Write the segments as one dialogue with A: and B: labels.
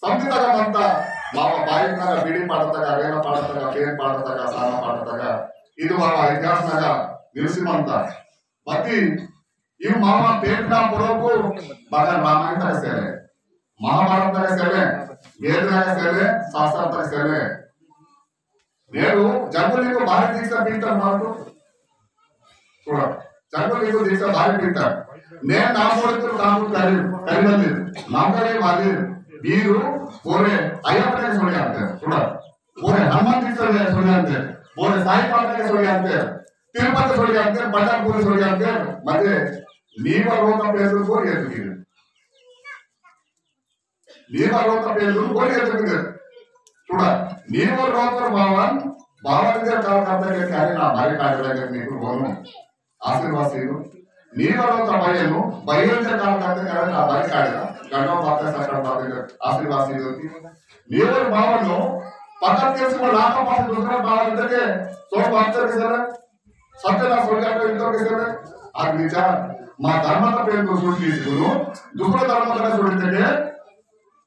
A: ಸಂವಿಧಾನ ಅಂತ ಮಾವ ಬಾಯಿನಾಗ ಬಿಡಿ ಪಾಡತಾಗ ರೇಣ ಪಾಡತಾಗ ಪೇನ್ ಪಾಡತಾಗ ಸಾಲ ಪಾಡತಾಗ ಇದು ಮಾವ ಇತಿಹಾಸನಾಗ ನಿಲ್ಲಿಸಿಮಂತ ಮತ್ತೆ ಇವು ಮಾವ ಪೇಟ್ನ ಬರೋಕು ಬಾಗ ರಾಮಾಯಣದಾಗ ಸೇವೆ మహాభారత సేవే వేదనాయ సేవే శాస్త్రాంతర సేవే నేను జంగులకు భారీ దీక్ష పీఠం మాకు చూడ జంగులకు దీక్ష భారీ పీఠం నేను నామోడితో నాకు కరిమల్లి నామకరే వాది వీరు పోరే అయ్యప్పనే సోడి అంతే చూడ పోరే హనుమాన్ దీక్ష సోడి అంతే పోరే సాయి పాటకే సోడి అంతే తిరుపతి సోడి అంతే పండర్పూర్ సోడి అంతే ಮತ್ತೆ నీవ రోత పేరు కోరి ఎదురు నీవ రోత పేరు కోరి ఎదురు చూడ నీవ రోత భావన కార్యకర్తకి కానీ నా భార్య కార్యకర్త మీకు పోను ఆశీర్వాసీలు నీవ రోత భయను బయలుదేర కార్యకర్త కానీ నా భార్య కార్య గంట పాత్ర సకల పాత్ర ఆశీర్వాసీలు నీవ భావను పక్కన చేసుకుని లాక పాత్ర दूसरा భావన అంటే సో పాత్ర సరే సత్యనా సోల్గాట ఇంతవరకు సరే ఆ విచార మా ధర్మత పేరు చూసి తీసుకును दूसरा ధర్మత చూడితే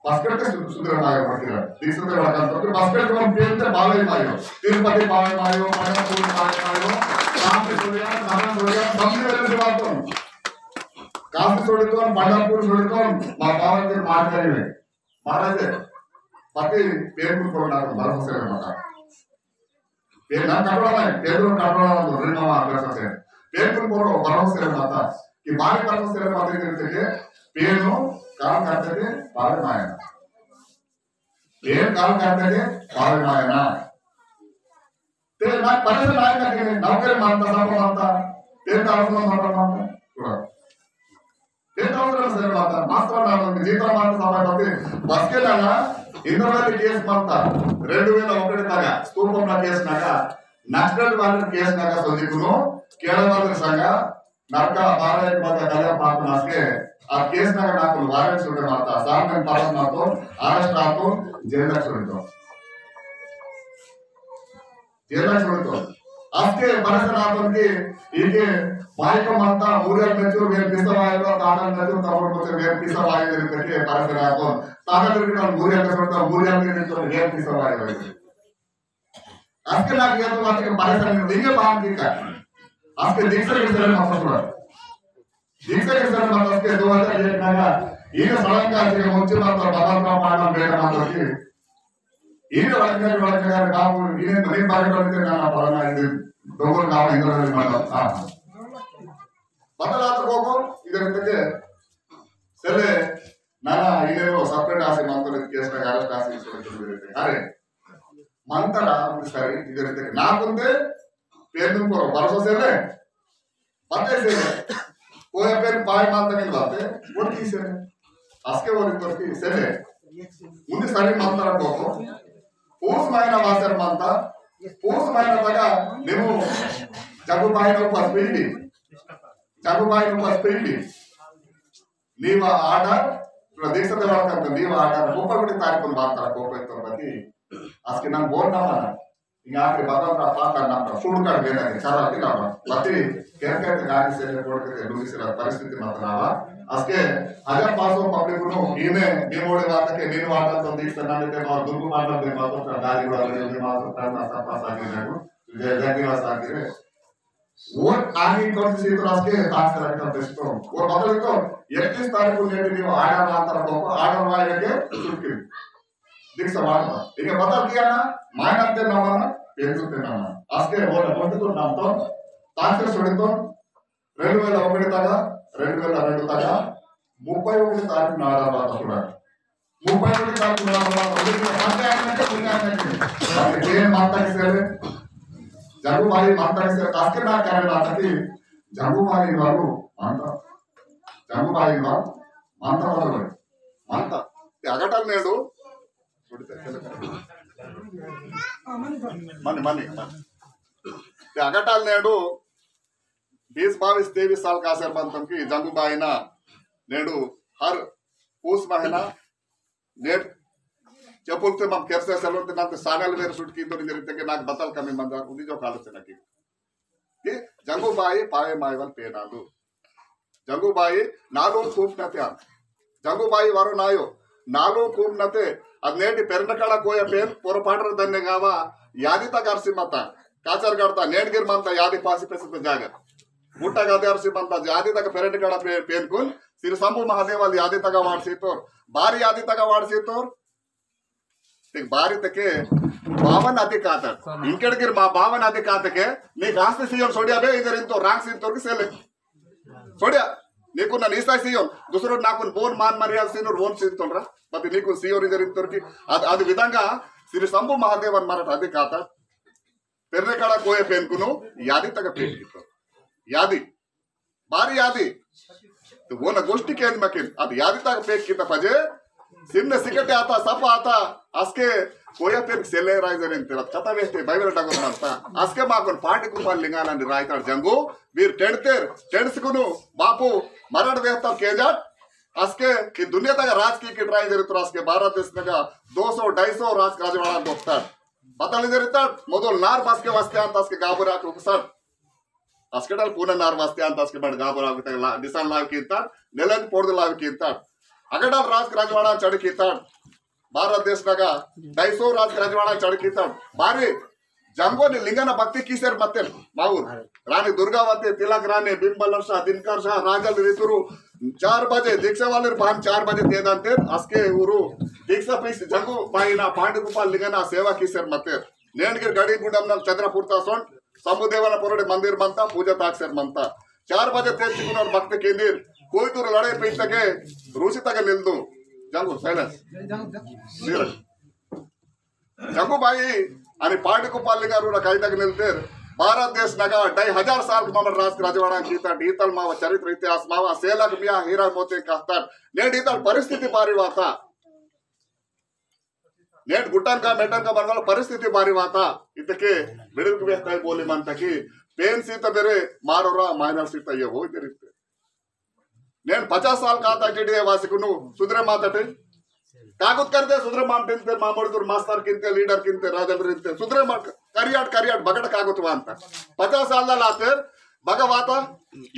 A: బస్కెట్ సుందరమాయ పట్టిన తీసుకునే వాళ్ళంతా బస్కెట్ మనం పేరుతే బాలయ్య మాయో తిరుపతి బాలయ్య మాయో పండర్పూర్ బాలయ్య మాయో కాంతి సూర్య నరణ సూర్య సంధివేలు వాడతాం కాంతి సూర్యతో పండర్పూర్ సూర్యతో మా బావకి మాట్లాడేవి మాట్లాడితే పట్టి పేరు కొన్నాడు భరోసా అన్నమాట పేరు నా కట్టడం పేరు కట్టడం రెండు అభ్యాసే పేరు కొర భరోసా అన్నమాట ఈ బాలి భరోసా మాత్రమే పేరు काम करते थे बाल मायना पेन काम करते थे बाल मायना ते ना पढ़े से नायक करके नौकरी मानता सब मानता पेन काम से मानता पूरा पेन काम से मानता मास्टर मानता जीता मानता सब करते बस के लाना इंद्रवादी केस मानता 2001 तक स्तूपंला केस नागा नेशनल वाले केस नागा सोजिकुनो केरल वाले संगा नरका 12 बाद कल्या पाप नासके आ केस नागा नाको वारंट सुटे मारता सामने पास नातो अरेस्ट आतो जेल सुड़तो ಅಷ್ಟೇ ಬರಸನಾದವರಿಗೆ ಹೀಗೆ ಬಾಯಿಕ ಮಾತಾ ಮೂರಲ್ ಮೆಚ್ಚು ವೇರ್ ಪಿಸವಾಯಿರೋ ತಾಡಲ್ ಮೆಚ್ಚು ತಗೊಂಡು ಮತ್ತೆ ವೇರ್ ಪಿಸವಾಯಿರೋ ಇರ್ತಕ್ಕೆ ಬರಸನಾದೋ ತಾಡಲ್ರಿಗೆ ನಾವು ಮೂರಲ್ ಮೆಚ್ಚು ಮೂರಲ್ ಮೆಚ್ಚು ವೇರ್ ಪಿಸವಾಯಿರೋ ಅಷ್ಟೇ ನಾವು ಏನು ಮಾತಿಗೆ ಬರಸನ ಹಿಂಗೆ ಬಾಂಧಿಕ ಅಷ್ಟೇ ದೀಕ್ಷೆ ಇರ್ತಾರೆ ಮಾತಾಡೋಣ ದೀಕ್ಷೆ ಇರ್ತಾರೆ ಮಾತಾಡ್ಕೆ 2001 ನಾಗ ಈಗ ಸಳಂಕಾರಿಗೆ ಮುಂಚೆ ಮಾತ್ರ ಬದಲಾವಣೆ ಮಾಡೋ ಬೇಡ ಮಾತಾಡಿ ಈಗ ಒಳಗೆ ನಾವು ಏನೇ ಮನೆ ಬಾಗಿಲಿಗೆ ನಾನು ಪರನ ಇದು ಡೋಗಲ್ ನಾವು ಇಂದ್ರದಲ್ಲಿ ಮಾಡೋದು ಬದಲಾದ ಹೋಗೋ ಇದಕ್ಕೆ ಸೆಲೆ ನಾನು ಇಲ್ಲೇನೋ ಸಪರೇಟ್ ಆಸೆ ಮಾಡ್ತಾರೆ ಕೇಸ್ನಾಗ ಅರೆಸ್ಟ್ ಆಸೆ ಇರುತ್ತೆ ಅರೆ ಮಂತರ ಸರಿ ಇದಕ್ಕೆ ನಾಕುಂದೆ పేరు को भरोसा से ले पते से कोई पेन पाय मानता नहीं बाते वो की से आस्के वो रिपोर्ट से ले मुझे सारी मानता रखो पूस महीना वासर मानता पूस महीना तक नेमो जगु बाई नो पस्पीडी नीवा आर्डर प्रदेश से वाला करते नीवा आर्डर ऊपर बड़ी तारीख को मानता रखो पे तो बाकी आस्के नाम बोल ना माना यहाँ के बाबा का पापा नाम का सूट कर देना है सारा किला बाती कहते हैं गाड़ी से रिपोर्ट करके दूसरी से परिस्थिति मत रहा आस्के अगर पासों पब्लिक को इन्हें निमोड़े बात के नीन वाटर तो देख सकना लेते हैं और दुर्गु मारना दे बातों का गाड़ी वाले जो मार करना सब पास आगे जाएगा जैसे वास आगे रहे वो आगे कौन सी तो आस्के ताश रखता है इसको वो बदल को 31 तारीख को लेकर नहीं आर्डर आता रखो आर्डर वाले के छुट्टी दिख सवाल ठीक है बता किया ना मायन अंते नामना पेंचुते नाम आस्के बोल बोलतो नामतो तांसे सुडितो 2001 तक 2002 तक 31 तारीख नारा बात सुडा 31 तारीख नारा बात मानते आने के ये मानता के सेवे जगू भाई मानता के आस्के ना करे बात कि जगू भाई वालो मानता जगू भाई वालो मानता वालो मानता अगटल नेडू अगटाल नेडू 20-22-23 साल का असर बनतम की जंगूबाई ना नेडू हर पूस महीना नेट चपुलते मम कैसे चलोते ना सागल वेर सुट की तो नहीं जरिते के नाक बतल कमी मंदा उदी जो काल से ना की जंगूबाई पाए मायवल पेनालू जंगूबाई नालो खूब ना त्या जंगूबाई वारो नायो नालू खूब नते अदनेटी पेरनकड़ा कोया पेन पोरपाटर दन्ने गावा यादी तक अर्सी मता काचर करता नेटगिर मंता यादी पासी पेसत जागा मुट्टा गादे अर्सी मंता यादी तक पेरनकड़ा पेन कुल सिर संभु महादेव यादी तक वाड़सी तोर बारी यादी तक वाड़सी तोर बारी तके बावन अधिक आता इंकड़गिर मा बावन अधिक आतके नी गास्ते सीयोन सोडिया बे इधर इंतो रांग सीन तोर के सेले सोडिया నీకు నా నీసా సీయోన్ దుసరు నాకు బోన్ మాన్ మర్యాద సీనోర్ ఓన్ సీతోన్రా ಮತ್ತೆ నీకు సీయోన్ ఇదర్ ఇంతోర్కి అది విధంగా శ్రీ సంభు మహాదేవ్ అన్నమాట అది కాత పెర్రెకడ కోయ పెన్కును యాది తగ పెన్కితో యాది బారి యాది तो वो ना गोष्टी के मकिन अब यादी तक पेक की तफजे सिमने सिकटे आता सप आता आस्के कोया पेर सेले राइजर इन तेरा कथा वेस्टे बाइबल टाको मारता आस्के माकोन पार्टी कुपाल लिंगाला नि राइतर जंगू वीर टेंड्सकुनु बापू मरण वेहता केजाट आस्के की दुनिया तक राज की ट्राई जरित्र आस्के भारत देश नगा 200-250 राज राजवाड़ा दोस्ता बताली जरिता मोदल नार पास्के वास्ते अंत आस्के गाबुरा कुपसर अस्केटल पूना नार वास्ते अंत आस्के बड़ गाबुरा कुते दिसान लाव कीता नेलन पोर्द लाव कीता अगडल राज राजवाड़ा चढ़ कीता भारत देश नगा 250 राज राजवाड़ा चढ़ कीता बारी जंगो ने लिंगन भक्ति कीसर मत्ते माऊर रानी दुर्गावती तिलक रानी बिंबल शाह दिनकर शाह राजल ऋतुरु 4 बजे दीक्षा वाले पान 4 बजे तेदांते अस्के ऊरू दीक्षा पीस जंगो बाइना पांडुगोपाल लिंगन सेवा कीसर मत्ते नेणगिर गड़ी गुंडम नल चंद्रपुरता सोन समुदेवನ ಪೊರಡೆ ಮಂದಿರ ಮಂತ ಪೂಜಾ ತಾಕ್ಸರ್ ಮಂತ 4 बजे तेजुकुनर भक्त केंदिर कोई दूर लड़े पिंतके रूसी तक निल्दु जंगू साइलेंस जंगू भाई आणि पांडुगोपाल गारू कई तक निल्तेर भारत देश नगा 2,500 साल ममर राज राजवाड़ा कीता डीतल माव चरित्र इतिहास माव सेलक मिया हीरा मोती कहता ने डीतल परिस्थिति बारी वाता नेट गुट्टन का मेटन का बनवाला परिस्थिति बारी वाता इतके मिडिल के व्यक्ति बोली मानता कि पेन सीता बेरे मारोरा माइनर सीता ये हो इधर इतने नेट 50 साल का आता जेडी वासिकुनु सुधरे माताटे कागुत करते सुधरे माम टिंते मामोड़दुर मास्टर किंते लीडर किंते राजल रिंते सुधरे माम करियाट बगड़ कागुत वांता 50 साल दा लातेर भगवाता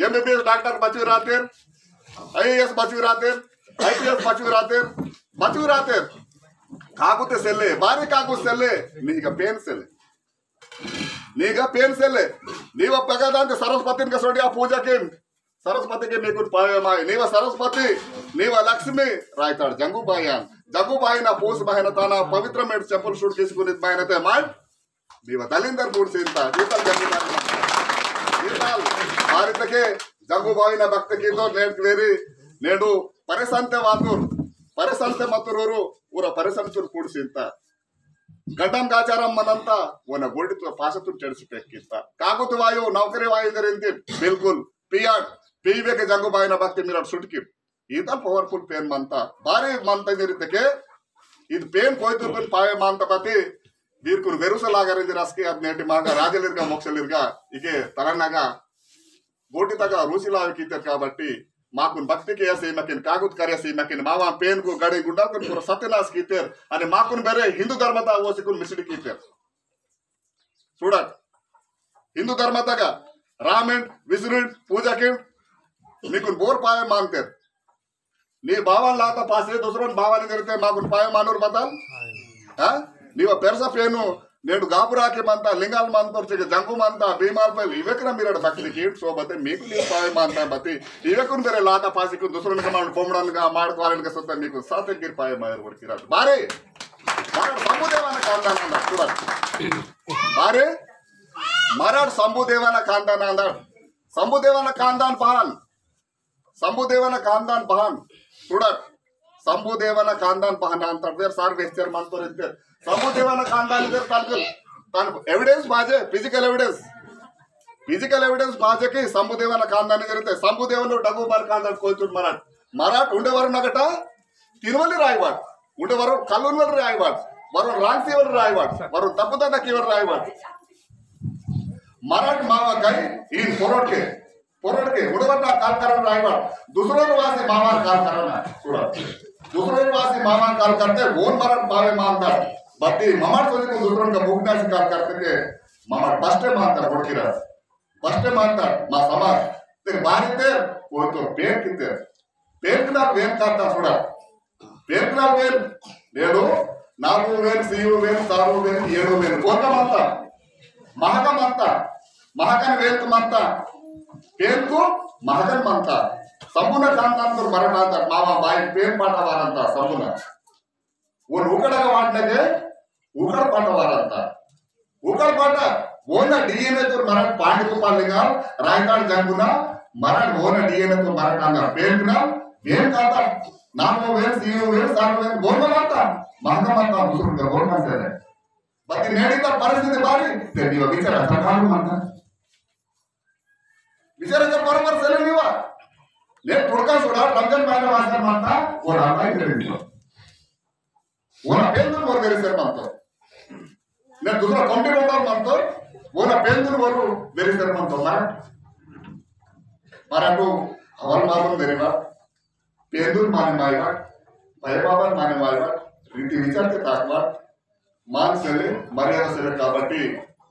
A: एमबीबीएस डॉक्टर बचू रातेर आईएएस बचू रातेर आईपीएस बचू रातेर कागुते सेले बारी कागुत सेले नीगा पेन सेले नीवा पगदांते सरस्वती का सोडिया पूजा के सरस्वती के नीकुन पावे माय नीवा सरस्वती नीवा लक्ष्मी रायताड़ जंगूबाई ना पूस बायना ताना पवित्र मेड चंपल शूट किसकुनित बायना ते माय नीवा दलिंदर बूड सीनता जीतल जंगूबाई जीतल भारतके जंगूबाई ना भक्त की तो नेट वेरी नेडू परिसंते वातुर परिसंते मतुरूरू ಊರ ಪರಿಸಂತುರ್ ಕೂಡಿಸಿಂತ ಗಡ್ಡಂ ಗಾಚಾರಂ ಮನಂತ ವನ ಗೋಡಿತು ಪಾಸತು ಚಡಿಸಬೇಕಿತ್ತ ಕಾಗುತು ವಾಯು ನೌಕರಿ ವಾಯುದರಿಂದ ಬಿಲ್ಕುಲ್ ಪಿಯಾಡ್ ಪೀವೆಗೆ ಜಂಗು ಬಾಯಿನ ಭಕ್ತಿ ಮಿರಡ್ ಸುಟ್ಕಿ ಈತ ಪವರ್ಫುಲ್ ಪೇನ್ ಮಂತ ಬಾರಿ ಮಂತ ಇದಿರಿತಕ್ಕೆ ಇದು ಪೇನ್ ಕೊಯ್ತು ಪಾವೆ ಮಂತ ಬತಿ ಬೀರ್ಕುನ್ ವೆರುಸಲಾಗರಿಂದ ರಸ್ಕೆ ಅದ್ನೇಟಿ ಮಾಗ ರಾಜಲಿರ್ಗ ಮೋಕ್ಷಲಿರ್ಗ ಇಗೆ ತರನಾಗ ಗೋಟಿ ತಗ ರೂಸಿಲಾವಿಕಿತ್ತ కాబట్టి माकुन भक्ति के ऐसे मकिन कागुत करे से मकिन मावा पेन को गड़े गुड्डा को पूरा सत्यनाश कीतेर आणि माकुन बेरे हिंदू धर्मता वो सिकुन मिसडी कीतेर सुडत हिंदू धर्मता का रामेन विष्णु पूजा के निकुन बोर पाए मानतेर नी बावन लाता पासे दूसरों बावन करते माकुन पाए मानूर बताल हां नीवा पेरसा पेनु नेडु गापुरा के मानता लिंगाल मानतोर चेके जंगू मानता भीमाल पे इवेकना मिरड भक्ति कीट सो बते मीकु नी पाए मानता बते इवेकुन बेरे लाता पासी को दूसरों का मान बोमड़न का माड़ वालन का सत्ता मीकु साथे गिर पाए मायर वर किरा बारे संभुदेवाना खानदान अंदर सुरत बारे मराठ संभुदेवाना खानदान अंदर संभुदेवाना खानदान बहान सुरत संभुदेवाना खानदान बहान अंतर देर सार वेस्टर मानतोर इधर संभुदेवाना खानदान इधर तान एविडेंस बाजे फिजिकल एविडेंस बाजे की संभुदेवाना खानदान इधर संभुदेवनु डगुबाल खानदान कोयतुर मराठ उंडेवारू नगट तिरुवल्ली रायवाड उंडेवारू कल्लूनवल्ली रायवाड वरू रांगसीवल्ली रायवाड वरू तप्पुदंडकीवल्ली रायवाड मराठ मावा कई इन पोरड के उंडेवारू कालकरण रायवाड दूसरों वासी मावा कालकरण सूरत दूसरों वासी मामा काल करते ओन मराठ बावे मानता बत्ती ममर सोने को दूसरों का मुगना से काल करते के ममर बस्ते मानता बोलकिरा बस्ते मानता मा समाज ते बारी ते वो तो पेन किते पेन ना वेन करता थोड़ा పేరుకు 4,000 నేను 4,000 CU,000 6,000 7,000 కోకమంతా మహకమంతా మహకన్ వేల్కు మంతా పేరుకు మహకన్ మంతా संपूर्ण खानदान मराठा मामा बाई पेन पाठ वारंत संपूर्ण वो उकड़गा वाटने उकड़ पाठ वारंत उकड़ पाठ ओन डीएनए तो मराठ पांडुपालिंग रायकाड़ जंगुना मराठ ओन डीएनए तो मराठा पेन ఏం కాదా 4,000 CU,000 7,000 గోర్మంతా మహకమంతా ముసురు గోర్మంతా బతి నేడిత పరిస్థితి బారి తెదివ విచార సకాలు మంత विचार बरोबर सेल नीवा ले थोडका सोडा रमजान महिना वाजता मानता और आलाय करेंगे ओना पेंदुल वर वेरी सर मानतो ले दूसरा काउंटी रोडर मानतो ओना पेंदुल वर वेरी सर मानतो मराठो हवाल मारून देरेवा पेंदुल माने मायवा भयबाबा माने मायवा रीति विचार के ताकवा मान सेले मर्यादा सेले కాబట్టి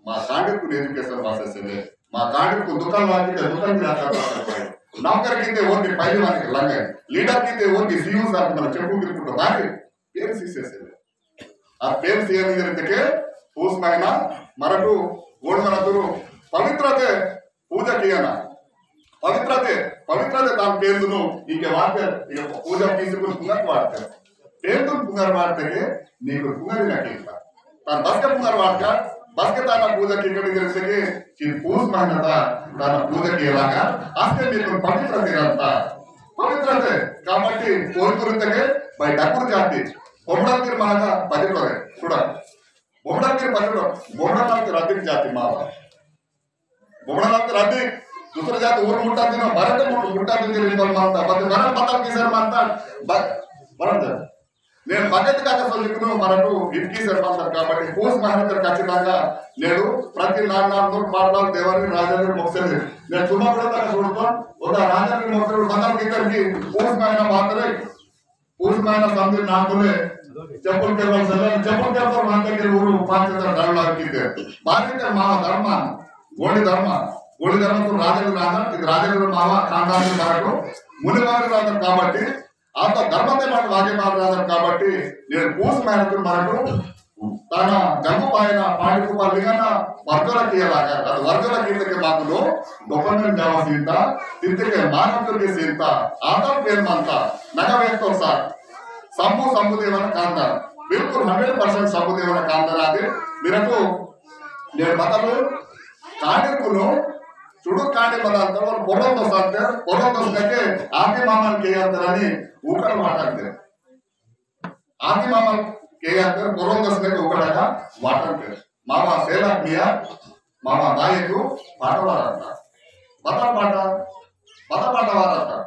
A: మా కాండికు ఎడ్యుకేషన్ వాసే సెले మా కాండికు దుకాణం లాంటి దుకాణం రాకపోతే नौकर की वो पहले वाले लंगे लीडर की वो सीयू साहब मतलब चप्पू गिरपुट बाकी पेर सीसे से आ पेर सीए निजरते पूस महीना मरटू ओड मनतुरु पवित्रते पूजा कियाना पवित्रते तान पेरुनु इके वाक्य पूजा తీసుకుని పుంగర్ వాడతారు పేరును పుంగర్ వాడతాకే నీకు పుంగరి నకిందా तान बस के पुंगर वाडका बस के ताना पूजा की कड़ी जैसे कि पूस महीना ताना पूजा किया आस्ते మీకు పవిత్రత ఇరంతా పవిత్రతే కాబట్టి కోరుకురుతకే బై డక్కురు జాతి బొమ్మడకిర్ మహాగా పదిలోరే చూడ బొమ్మడకిర్ పదిలో బొమ్మడకి రద్దికి జాతి మావ బొమ్మడకి రద్ది दूसरा जाति ऊर मुट्टा दिन मराठा मुट्टा दिन मानता बट मराठा पता किसर मानता बरंद నేను భగత్ కాక సొల్లికును మనకు ఇట్కి సర్పంచర్ కాబట్టి పోస్ మహానగర్ ఖచ్చితంగా నేను ప్రతి 4 పాటలు దేవరి రాజాని మొక్సలి నేను చుమకడతా చూడతా ఒక రాజాని మొక్సలు మనం ఇక్కడికి పోస్ మహాన మాత్రమే పోస్ మహాన సంధి నాకులే చెప్పులు కేవలం మాంతకి ఊరు పాంచతర డల్లాకితే బాధిత మా ధర్మ గోడి ధర్మకు రాజాని రాజా ఇది రాజాని మావ ఖాందాని మనకు మునివారి రాజా కాబట్టి ఆత ధర్మతే మాట వాగ్యమారాధన కాబట్టి నేను పూస్ మేరకు మనకు తన జన్మ పైన పాడికుపల్లిగన వర్గలకి ఎలాగా అది వర్గలకి ఇంతకే మాకులో గొప్పమైన జావ సీత తింతకే మానవుడికి సీత ఆతం పేరుమంత నగవేత్తో సార్ సంబుదేవన కాందర బిల్కుల్ 100% సంబుదేవన కాందర అది మీరకు నేను బతలు కాడికును चुड़ू कांडे मत पोड़ो साधे आगे मामल के ऊकड़ माटे आगे मामल के पोड़ो ऊकड़ा माटे मामा सेला मिया मामा नायक पाठ वारंता पता पाठ वारंता